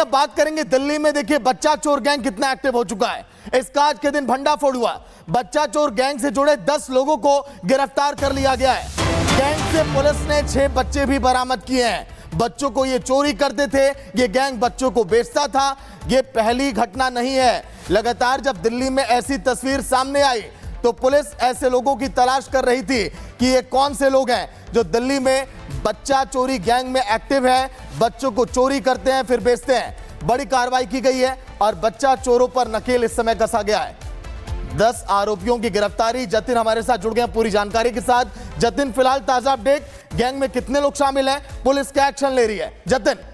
अब बात करेंगे दिल्ली में। देखिए बच्चा चोर गैंग कितना एक्टिव हो चुका है। इसका आज के दिन भंडाफोड़ हुआ। बच्चा चोर गैंग से जुड़े 10 लोगों को गिरफ्तार कर लिया गया है। गैंग से पुलिस ने 6 बच्चे भी बरामद किए हैं। बच्चों को ये चोरी करते थे, ये गैंग बच्चों को बेचता था। ये पहली घटना नहीं है। लगातार जब दिल्ली में ऐसी तस्वीर सामने आई तो पुलिस ऐसे लोगों की तलाश कर रही थी कि ये कौन से लोग हैं जो दिल्ली में बच्चा चोरी गैंग में एक्टिव है, बच्चों को चोरी करते हैं फिर बेचते हैं। बड़ी कार्रवाई की गई है और बच्चा चोरों पर नकेल इस समय कसा गया है। 10 आरोपियों की गिरफ्तारी। जतिन हमारे साथ जुड़ गए पूरी जानकारी के साथ। जतिन, फिलहाल ताजा अपडेट, गैंग में कितने लोग शामिल हैं, पुलिस क्या एक्शन ले रही है? जतिन।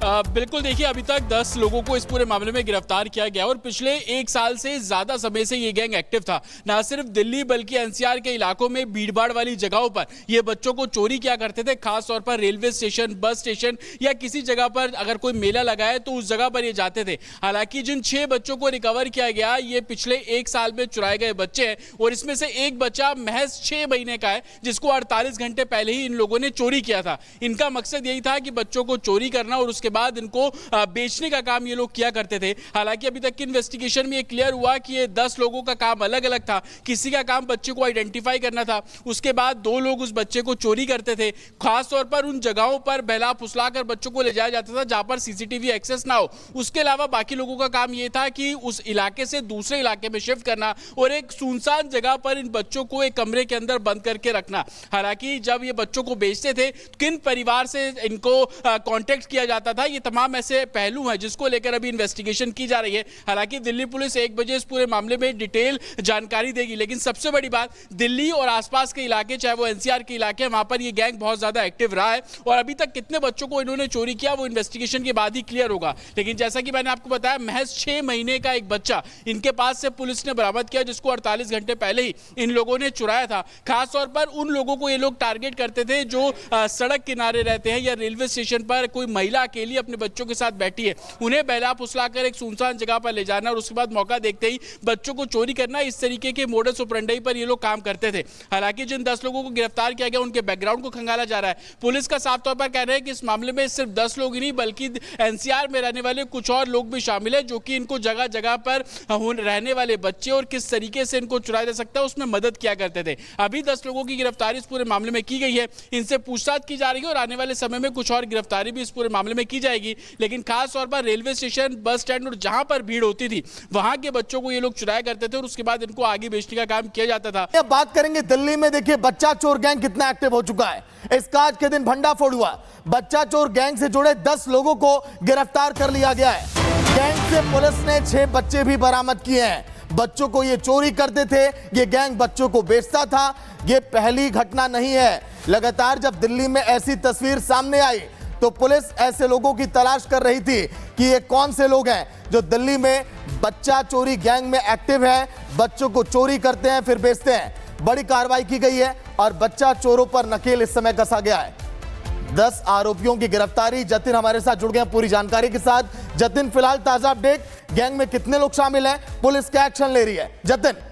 बिल्कुल, देखिए अभी तक 10 लोगों को इस पूरे मामले में गिरफ्तार किया गया और पिछले 1 साल से ज्यादा समय से ये गैंग एक्टिव था। ना सिर्फ दिल्ली बल्कि एनसीआर के इलाकों में भीड़भाड़ वाली जगहों पर ये बच्चों को चोरी किया करते थे। खास तौर पर रेलवे स्टेशन, बस स्टेशन या किसी जगह पर अगर कोई मेला लगा है तो उस जगह पर ये जाते थे। हालांकि जिन 6 बच्चों को रिकवर किया गया ये पिछले 1 साल में चुराए गए बच्चे हैं और इसमें से एक बच्चा महज 6 महीने का है जिसको 48 घंटे पहले ही इन लोगों ने चोरी किया था। इनका मकसद यही था कि बच्चों को चोरी करना और उसके बाद इनको बेचने का काम ये लोग किया करते थे। हालांकि अभी तक की इन्वेस्टिगेशन में ये क्लियर हुआ कि ये 10 लोगों का काम अलग अलग था। किसी का काम बच्चे को आइडेंटिफाई करना था, उसके बाद 2 लोग उस बच्चे को चोरी करते थे। खास तौर पर उन जगहों पर बहला फुसला कर बच्चों को ले जाया जाता था जहां पर सीसीटीवी एक्सेस ना हो। उसके अलावा बाकी लोगों का काम ये था कि उस इलाके से दूसरे इलाके में शिफ्ट करना और एक सुनसान जगह पर इन बच्चों को एक कमरे के अंदर बंद करके रखना। हालांकि जब ये बच्चों को बेचते थे किन परिवार से इनको कांटेक्ट किया जाता था, ये तमाम ऐसे पहलू हैं जिसको लेकर अभी इन्वेस्टिगेशन की जा रही है। हालांकि दिल्ली पुलिस 1 बजे इस पूरे मामले में डिटेल जानकारी देगी, लेकिन सबसे बड़ी बात दिल्ली और आसपास के इलाके, चाहे वो एनसीआर के इलाके हैं, वहां पर ये गैंग बहुत ज्यादा एक्टिव रहा है और अभी तक कितने बच्चों को इन्होंने चोरी किया वो इन्वेस्टिगेशन के बाद ही क्लियर होगा। लेकिन जैसा कि मैंने आपको बताया, महज 6 महीने का एक बच्चा इनके पास से पुलिस ने बरामद किया जिसको 48 घंटे पहले ही इन लोगों ने चुराया था। खासतौर पर उन लोगों को ये लोग टारगेट करते थे जो सड़क किनारे रहते हैं या रेलवे स्टेशन पर कोई महिला अकेली अपने बच्चों के साथ बैठी है, उन्हें बहला फुसलाकर एक सुनसान जगह पर ले जाना और उसके बाद मौका देखते ही बच्चों को चोरी करना। इस तरीके के मोडस ऑपरेंडी पर ये लोग काम करते थे। हालांकि जिन 10 लोगों को गिरफ्तार किया गया उनके बैकग्राउंड को खंगाला जा रहा है। पुलिस का साफ तौर पर कहना है कि इस मामले में सिर्फ 10 लोग ही नहीं बल्कि एनसीआर में रहने वाले कुछ और लोग भी शामिल है जो कि इनको जगह जगह पर रहने वाले बच्चे और किस तरीके से इनको चुराया जा सकता है उसमें मदद किया करते थे। अभी 10 लोगों की गिरफ्तारी इस पूरे मामले में की गई है, इनसे पूछताछ की जा रही है और आने वाले समय में कुछ और गिरफ्तारी भी इस पूरे मामले में की जाएगी। लेकिन खास तौर पर रेलवे स्टेशन, बस स्टैंड और जहां पर भीड़ होती थी वहां के बच्चों को ये लोग चुराया करते थे और उसके बाद इनको आगे बेचने का काम किया जाता था। अब बात करेंगे दिल्ली में। देखिए बच्चा चोर गैंग कितना एक्टिव हो चुका है। इसका आज के दिन भंडाफोड़ हुआ। बच्चा चोर गैंग से जुड़े 10 लोगों को गिरफ्तार कर लिया गया है। गैंग से पुलिस ने 6 बच्चे भी बरामद किए हैं। बच्चों को ये चोरी करते थे, ये गैंग बच्चों को बेचता था। ये पहली घटना नहीं है। लगातार जब दिल्ली में ऐसी तस्वीर सामने आई तो पुलिस ऐसे लोगों की तलाश कर रही थी कि ये कौन से लोग हैं जो दिल्ली में बच्चा चोरी गैंग में एक्टिव है, बच्चों को चोरी करते हैं फिर बेचते हैं। बड़ी कार्रवाई की गई है और बच्चा चोरों पर नकेल इस समय कसा गया है। 10 आरोपियों की गिरफ्तारी। जतिन हमारे साथ जुड़ गए पूरी जानकारी के साथ। जतिन, फिलहाल ताजा अपडेट, गैंग में कितने लोग शामिल हैं, पुलिस क्या एक्शन ले रही है? जतिन।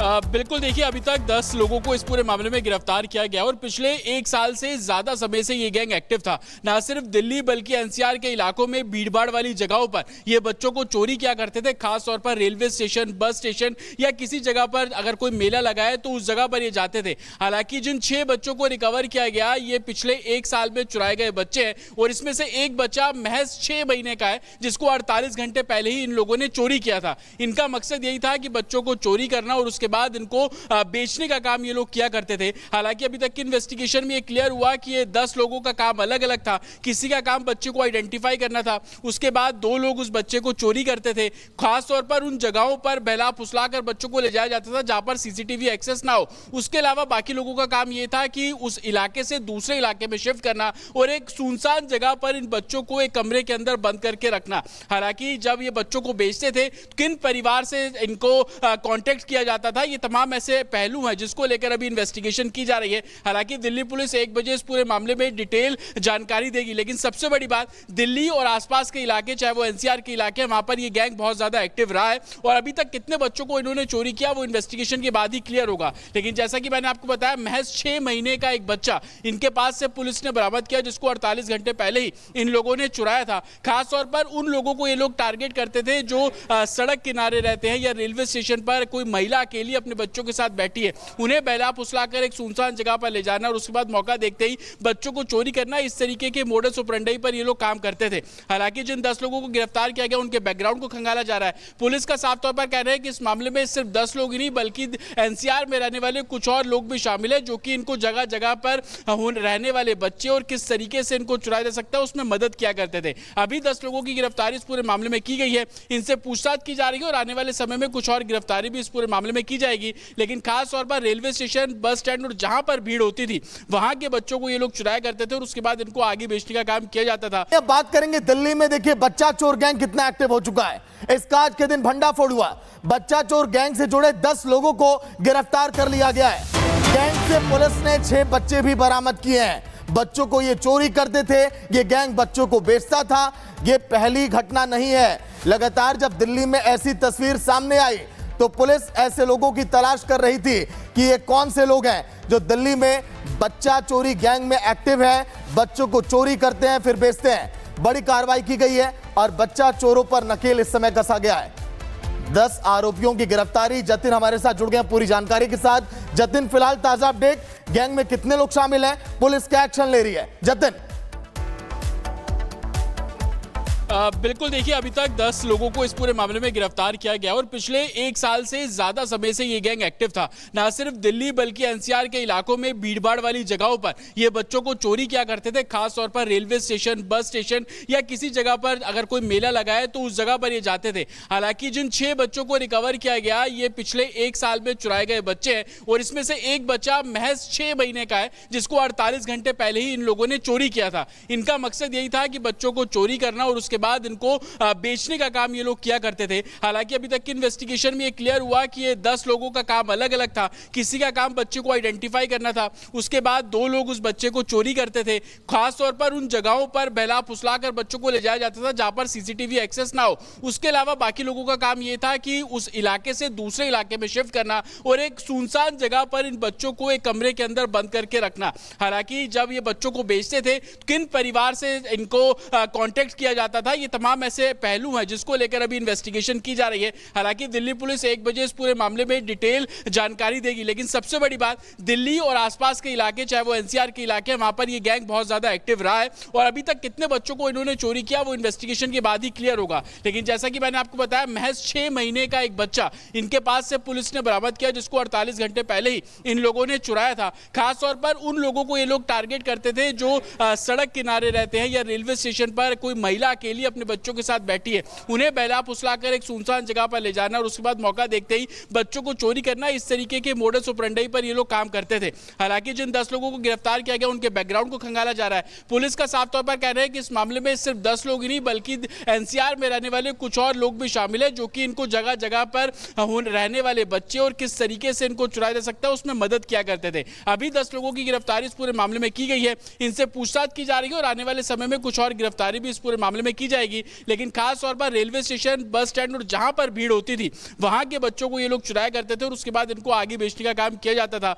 बिल्कुल, देखिए अभी तक 10 लोगों को इस पूरे मामले में गिरफ्तार किया गया और पिछले 1 साल से ज्यादा समय से ये गैंग एक्टिव था। ना सिर्फ दिल्ली बल्कि एनसीआर के इलाकों में भीड़भाड़ वाली जगहों पर ये बच्चों को चोरी किया करते थे। खास तौर पर रेलवे स्टेशन, बस स्टेशन या किसी जगह पर अगर कोई मेला लगा है तो उस जगह पर ये जाते थे। हालांकि जिन 6 बच्चों को रिकवर किया गया ये पिछले 1 साल में चुराए गए बच्चे हैं और इसमें से एक बच्चा महज 6 महीने का है जिसको 48 घंटे पहले ही इन लोगों ने चोरी किया था। इनका मकसद यही था कि बच्चों को चोरी करना और उसके बाद इनको बेचने का काम ये लोग किया करते थे। हालांकि अभी तक की इन्वेस्टिगेशन में ये क्लियर हुआ कि ये 10 लोगों का काम अलग अलग था। किसी का काम बच्चे को आइडेंटिफाई करना था, उसके बाद 2 लोग उस बच्चे को चोरी करते थे। खास तौर पर उन जगहों पर बहला फुसला कर बच्चों को ले जाया जाता था जहां पर सीसीटीवी एक्सेस ना हो। उसके अलावा बाकी लोगों का काम ये था कि उस इलाके से दूसरे इलाके में शिफ्ट करना और एक सुनसान जगह पर इन बच्चों को एक कमरे के अंदर बंद करके रखना। हालांकि जब ये बच्चों को बेचते थे किन परिवार से इनको कांटेक्ट किया जाता था, था। ये तमाम ऐसे पहलू हैं जिसको लेकर अभी इन्वेस्टिगेशन की जा रही है। हालांकि दिल्ली पुलिस 1 बजे इस पूरे मामले में डिटेल जानकारी देगी, लेकिन सबसे बड़ी बात, दिल्ली और आसपास के इलाके, चाहे वो एनसीआर के इलाके हैं, वहां पर ये गैंग बहुत ज्यादा एक्टिव रहा है और अभी तक कितने बच्चों को इन्होंने चोरी किया वो इन्वेस्टिगेशन के बाद ही क्लियर होगा। लेकिन जैसा कि मैंने आपको बताया, महज 6 महीने का एक बच्चा इनके पास से पुलिस ने बरामद किया, जिसको 48 घंटे पहले ही इन लोगों ने चुराया था। खासतौर पर उन लोगों को ये लोग टारगेट करते थे जो सड़क किनारे रहते हैं या रेलवे स्टेशन पर कोई महिला अकेली अपने बच्चों के साथ बैठी है, उन्हें बहला फुसलाकर एक सुनसान जगह पर ले जाना और उसके बाद मौका देखते ही बच्चों को चोरी करना। इस तरीके के मोडस ऑपरेंडी पर ये लोग काम करते थे। हालांकि जिन 10 लोगों को गिरफ्तार किया गया, उनके बैकग्राउंड को खंगाला जा रहा है। पुलिस का साफ तौर पर कह रहा है कि इस मामले में सिर्फ 10 लोग ही नहीं, बल्कि एनसीआर में रहने वाले कुछ और लोग भी शामिल है, जो कि इनको जगह जगह पर रहने वाले बच्चे और किस तरीके से इनको चुराया जा सकता है उसमें मदद किया करते थे। अभी 10 लोगों की गिरफ्तारी इस पूरे मामले में की गई है, इनसे पूछताछ की जा रही है और आने वाले समय में कुछ और गिरफ्तारी भी इस पूरे मामले में की जाएगी। लेकिन खास तौर पर रेलवे स्टेशन, बस स्टैंड और जहां पर भीड़ होती थी, वहां के बच्चों को ये लोग चुराया करते थे और उसके बाद इनको आगे बेचने का काम किया जाता था। अब बात करेंगे दिल्ली में, देखिए बच्चा चोर गैंग कितना एक्टिव हो चुका है। इसका आज के दिन भंडाफोड़ हुआ। बच्चा चोर गैंग से जुड़े 10 लोगों को गिरफ्तार कर लिया गया है। गैंग से पुलिस ने 6 बच्चे भी बरामद किए हैं। बच्चों को ये चोरी करते थे, ये गैंग बच्चों को बेचता था। ये पहली घटना नहीं है। लगातार जब दिल्ली में ऐसी तस्वीर सामने आई तो पुलिस ऐसे लोगों की तलाश कर रही थी कि ये कौन से लोग हैं जो दिल्ली में बच्चा चोरी गैंग में एक्टिव है, बच्चों को चोरी करते हैं फिर बेचते हैं। बड़ी कार्रवाई की गई है और बच्चा चोरों पर नकेल इस समय कसा गया है। 10 आरोपियों की गिरफ्तारी। जतिन हमारे साथ जुड़ गए पूरी जानकारी के साथ। जतिन, फिलहाल ताजा अपडेट, गैंग में कितने लोग शामिल हैं, पुलिस क्या एक्शन ले रही है? जतिन। बिल्कुल, देखिए अभी तक 10 लोगों को इस पूरे मामले में गिरफ्तार किया गया और पिछले 1 साल से ज्यादा समय से ये गैंग एक्टिव था। ना सिर्फ दिल्ली बल्कि एनसीआर के इलाकों में भीड़भाड़ वाली जगहों पर ये बच्चों को चोरी किया करते थे। खास तौर पर रेलवे स्टेशन, बस स्टेशन या किसी जगह पर अगर कोई मेला लगा है तो उस जगह पर ये जाते थे। हालांकि जिन 6 बच्चों को रिकवर किया गया, ये पिछले 1 साल में चुराए गए बच्चे हैं और इसमें से एक बच्चा महज 6 महीने का है, जिसको 48 घंटे पहले ही इन लोगों ने चोरी किया था। इनका मकसद यही था कि बच्चों को चोरी करना और उसके बाद इनको बेचने का काम ये लोग किया करते थे। हालांकि अभी तक की इन्वेस्टिगेशन में ये क्लियर हुआ कि ये 10 लोगों का काम अलग अलग था। किसी का काम बच्चे को आइडेंटिफाई करना था, उसके बाद 2 लोग उस बच्चे को चोरी करते थे। खासतौर पर उन जगहों पर बहला फुसलाकर बच्चों को ले जाया जाता था जहां पर सीसीटीवी एक्सेस ना हो। उसके अलावा बाकी लोगों का काम ये था कि उस इलाके से दूसरे इलाके में शिफ्ट करना और एक सुनसान जगह पर इन बच्चों को एक कमरे के अंदर बंद करके रखना। हालांकि जब ये बच्चों को बेचते थे, किन परिवार से इनको कांटेक्ट किया जाता था, ये तमाम ऐसे पहलू हैं जिसको लेकर अभी इन्वेस्टिगेशन की जा रही है। हालांकि दिल्ली पुलिस 1 बजे इस पूरे मामले में डिटेल जानकारी देगी, लेकिन सबसे बड़ी बात, दिल्ली और आसपास के इलाके, चाहे वो एनसीआर के इलाके हैं, वहां पर ये गैंग बहुत ज्यादा एक्टिव रहा है और अभी तक कितने बच्चों को इन्होंने चोरी किया वो इन्वेस्टिगेशन के बाद ही क्लियर होगा। लेकिन जैसा कि मैंने आपको बताया, महज 6 महीने का एक बच्चा इनके पास से पुलिस ने बरामद किया, जिसको 48 घंटे पहले ही इन लोगों ने चुराया था। खासतौर पर उन लोगों को ये लोग टारगेट करते थे जो सड़क किनारे रहते हैं या रेलवे स्टेशन पर कोई महिला अकेली अपने बच्चों के साथ बैठी है, उन्हें बहला फुसलाकर एक सुनसान जगह पर ले जाना और उसके बाद मौका देखते ही बच्चों को चोरी करना। इस तरीके के मोडस ऑपरेंडी पर ये लोग काम करते थे। हालांकि जिन 10 लोगों को गिरफ्तार किया गया, उनके बैकग्राउंड को खंगाला जा रहा है। पुलिस का साफ तौर पर कह रहा है कि इस मामले में सिर्फ 10 लोग ही नहीं, बल्कि एनसीआर में रहने वाले कुछ और लोग भी शामिल है, जो कि इनको जगह जगह पर रहने वाले बच्चे और किस तरीके से इनको चुराया जा सकता है उसमें मदद किया करते थे। अभी 10 लोगों की गिरफ्तारी इस पूरे मामले में की गई है, इनसे पूछताछ की जा रही है और आने वाले समय में कुछ और गिरफ्तारी भी इस पूरे मामले में की जाएगी। लेकिन खास तौर पर रेलवे स्टेशन, बस स्टैंड और जहां पर भीड़ होती थी, वहां के बच्चों को ये लोग चुराया करते थे और उसके बाद इनको आगे बेचने का काम किया जाता था।